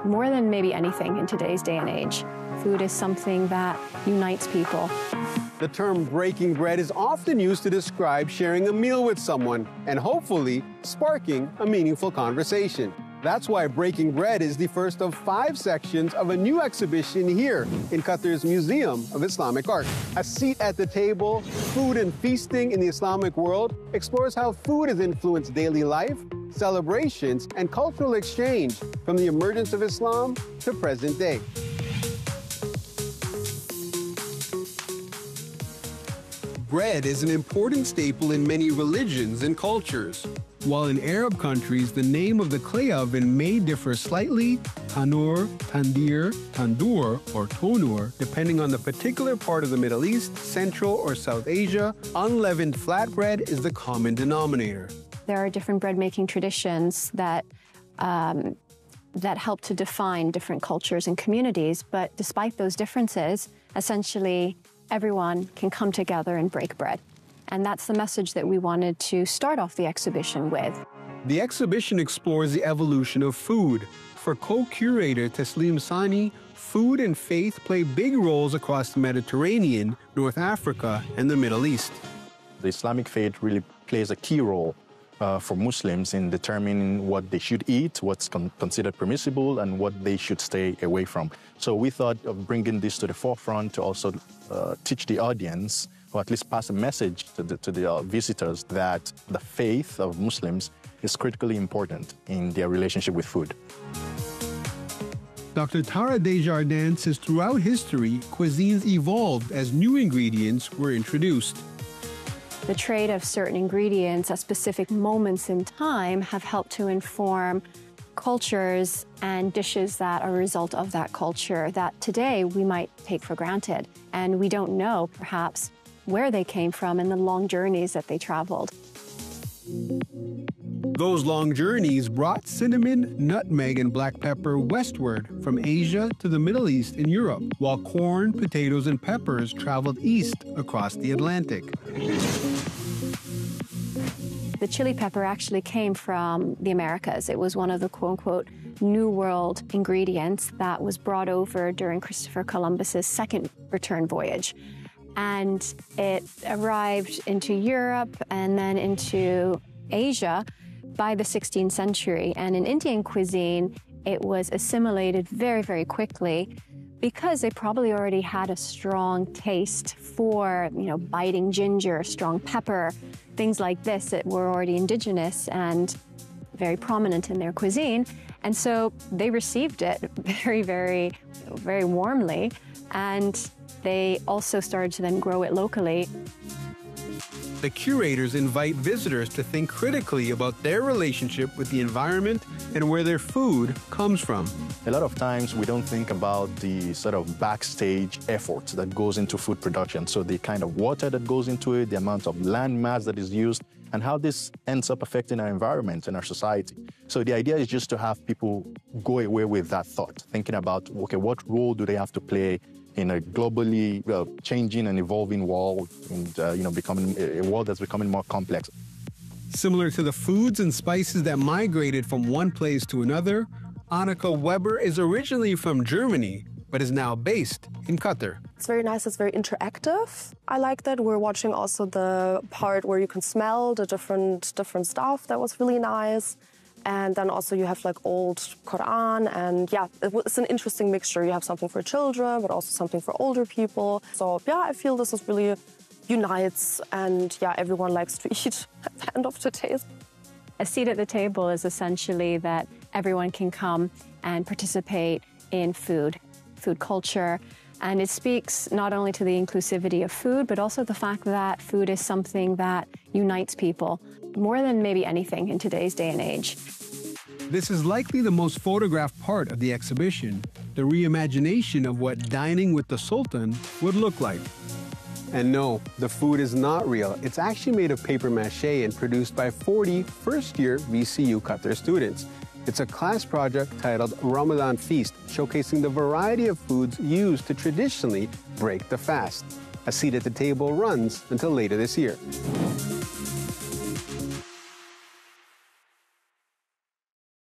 More than maybe anything in today's day and age, food is something that unites people. The term breaking bread is often used to describe sharing a meal with someone and hopefully sparking a meaningful conversation. That's why Breaking Bread is the first of 5 sections of a new exhibition here in Qatar's Museum of Islamic Art. A Seat at the Table, Food and Feasting in the Islamic World explores how food has influenced daily life, celebrations, and cultural exchange from the emergence of Islam to present day. Bread is an important staple in many religions and cultures. While in Arab countries, the name of the clay oven may differ slightly, tanur, tandir, tandur, or tonur, depending on the particular part of the Middle East, Central or South Asia, unleavened flatbread is the common denominator. There are different bread-making traditions that help to define different cultures and communities, but despite those differences, essentially everyone can come together and break bread. And that's the message that we wanted to start off the exhibition with. The exhibition explores the evolution of food. For co-curator Taslim Sani, food and faith play big roles across the Mediterranean, North Africa, and the Middle East. The Islamic faith really plays a key role for Muslims in determining what they should eat, what's considered permissible, and what they should stay away from. So we thought of bringing this to the forefront to also teach the audience, or at least pass a message to the visitors, that the faith of Muslims is critically important in their relationship with food. Dr. Tara Desjardins says throughout history, cuisines evolved as new ingredients were introduced. The trade of certain ingredients at specific moments in time have helped to inform cultures and dishes that are a result of that culture that today we might take for granted. And we don't know, perhaps, where they came from and the long journeys that they traveled. Those long journeys brought cinnamon, nutmeg, and black pepper westward from Asia to the Middle East and Europe, while corn, potatoes, and peppers traveled east across the Atlantic. The chili pepper actually came from the Americas. It was one of the quote-unquote New World ingredients that was brought over during Christopher Columbus's second return voyage. And it arrived into Europe and then into Asia by the 16th century. And in Indian cuisine, it was assimilated very, very quickly because they probably already had a strong taste for, biting ginger, strong pepper, things like this that were already indigenous and very prominent in their cuisine. And so they received it very, very, very warmly. And they also started to then grow it locally. The curators invite visitors to think critically about their relationship with the environment and where their food comes from. A lot of times we don't think about the sort of backstage effort that goes into food production. So the kind of water that goes into it, the amount of land mass that is used, and how this ends up affecting our environment and our society. So the idea is just to have people go away with that thought, thinking about, okay, what role do they have to play in a globally changing and evolving world, and becoming a world that's becoming more complex. Similar to the foods and spices that migrated from one place to another, Annika Weber is originally from Germany, but is now based in Qatar. It's very nice, it's very interactive. I like that. We're watching also the part where you can smell the different stuff. That was really nice. And then also you have like old Quran, and yeah, it's an interesting mixture. You have something for children, but also something for older people. So yeah, I feel this is really unites, and yeah, everyone likes to eat at the end of the day. A seat at the table is essentially that everyone can come and participate in food culture. And it speaks not only to the inclusivity of food, but also the fact that food is something that unites people more than maybe anything in today's day and age. This is likely the most photographed part of the exhibition, the reimagination of what dining with the Sultan would look like. And no, the food is not real. It's actually made of paper mache and produced by 40 first-year VCU Qatar students. It's a class project titled Ramadan Feast, showcasing the variety of foods used to traditionally break the fast. A Seat at the Table runs until later this year.